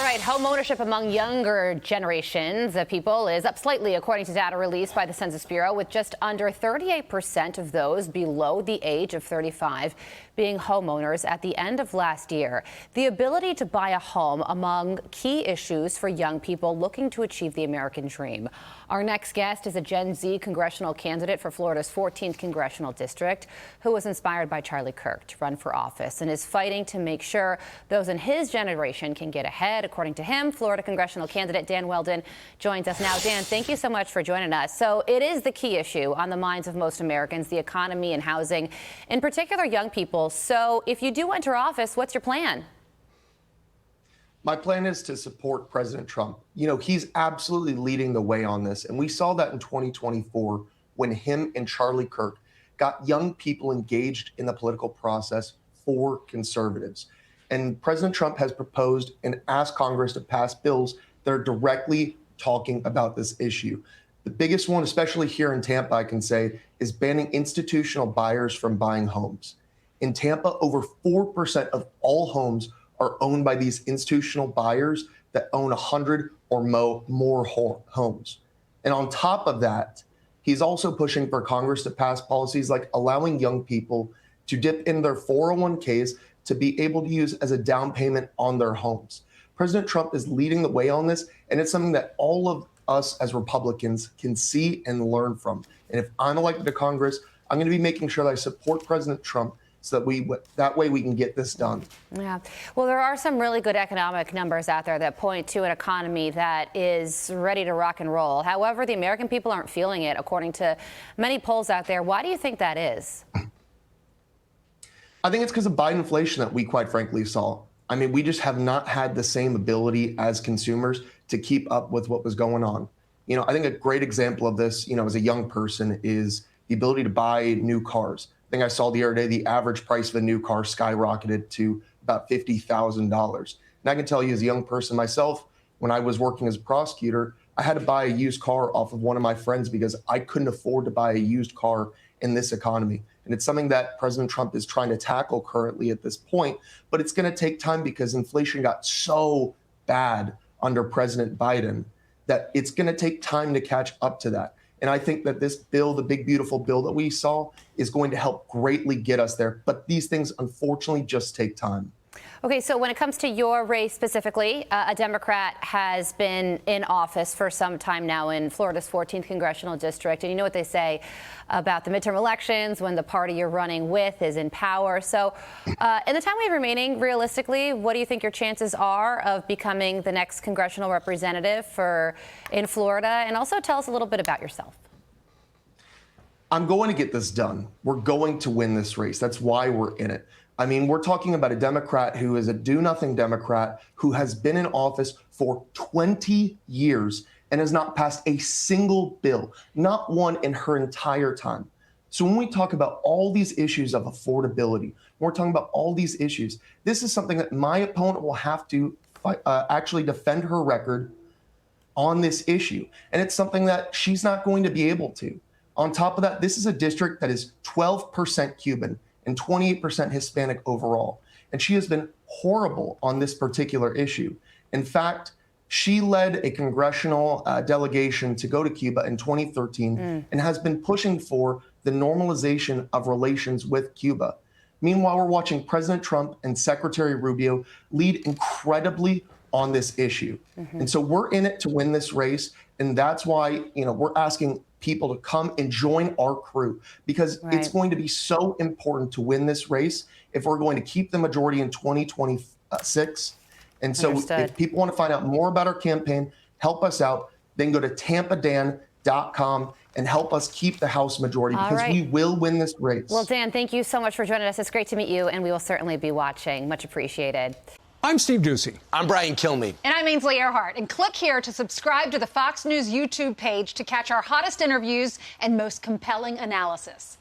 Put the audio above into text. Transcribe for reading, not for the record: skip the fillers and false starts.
right, home ownership among younger generations of people is up slightly, according to data released by the Census Bureau, with just under 38% of those below the age of 35 being homeowners at the end of last year. The ability to buy a home among key issues for young people looking to achieve the American dream. Our next guest is a Gen Z congressional candidate for Florida's 14th congressional district, who was inspired by Charlie Kirk to run for office and is fighting to make sure those in his generation can get ahead. According to him, Florida congressional candidate Dan Weldon joins us now. Dan, thank you so much for joining us. So it is the key issue on the minds of most Americans, the economy and housing, in particular young people. So if you do enter office, what's your plan? My plan is to support President Trump. You know, he's absolutely leading the way on this. And we saw that in 2024 when him and Charlie Kirk got young people engaged in the political process for conservatives. And President Trump has proposed and asked Congress to pass bills that are directly talking about this issue. The biggest one, especially here in Tampa, I can say, is banning institutional buyers from buying homes. In Tampa, over 4% of all homes are owned by these institutional buyers that own 100 or more homes. And on top of that, he's also pushing for Congress to pass policies like allowing young people to dip in their 401ks to be able to use as a down payment on their homes. President Trump is leading the way on this, and it's something that all of us as Republicans can see and learn from. And if I'm elected to Congress, I'm going to be making sure that I support President Trump so that way we can get this done. Yeah. Well, there are some really good economic numbers out there that point to an economy that is ready to rock and roll. However, the American people aren't feeling it, according to many polls out there. Why do you think that is? I think it's because of Biden inflation that we quite frankly saw. I mean, we just have not had the same ability as consumers to keep up with what was going on. You know, I think a great example of this, you know, as a young person is the ability to buy new cars. I think I saw the other day the average price of a new car skyrocketed to about $50,000. And I can tell you as a young person myself, when I was working as a prosecutor, I had to buy a used car off of one of my friends because I couldn't afford to buy a used car in this economy. And it's something that President Trump is trying to tackle currently at this point, but it's going to take time because inflation got so bad under President Biden that it's going to take time to catch up to that. And I think that this bill, the big, beautiful bill that we saw, is going to help greatly get us there. But these things, unfortunately, just take time. Okay, so when it comes to your race specifically, a Democrat has been in office for some time now in Florida's 14th congressional district. And you know what they say about the midterm elections when the party you're running with is in power. So in the time we have remaining, realistically, what do you think your chances are of becoming the next congressional representative in Florida? And also tell us a little bit about yourself. I'm going to get this done. We're going to win this race. That's why we're in it. I mean, we're talking about a Democrat who is a do-nothing Democrat who has been in office for 20 years and has not passed a single bill, not one in her entire time. So when we talk about all these issues of affordability, we're talking about all these issues, this is something that my opponent will have to actually defend her record on this issue. And it's something that she's not going to be able to. On top of that, this is a district that is 12% Cuban and 28% Hispanic overall. And she has been horrible on this particular issue. In fact, she led a congressional delegation to go to Cuba in 2013 and has been pushing for the normalization of relations with Cuba. Meanwhile, we're watching President Trump and Secretary Rubio lead incredibly on this issue. And so we're in it to win this race. And that's why, you know, we're asking people to come and join our crew because it's going to be so important to win this race if we're going to keep the majority in 2026. And so if people want to find out more about our campaign, help us out, then go to tampadan.com and help us keep the House majority because we will win this race. Well, Dan, thank you so much for joining us. It's great to meet you, and we will certainly be watching. Much appreciated. I'm Steve Doocy. I'm Brian Kilmeade. And I'm Ainsley Earhart. And click here to subscribe to the Fox News YouTube page to catch our hottest interviews and most compelling analysis.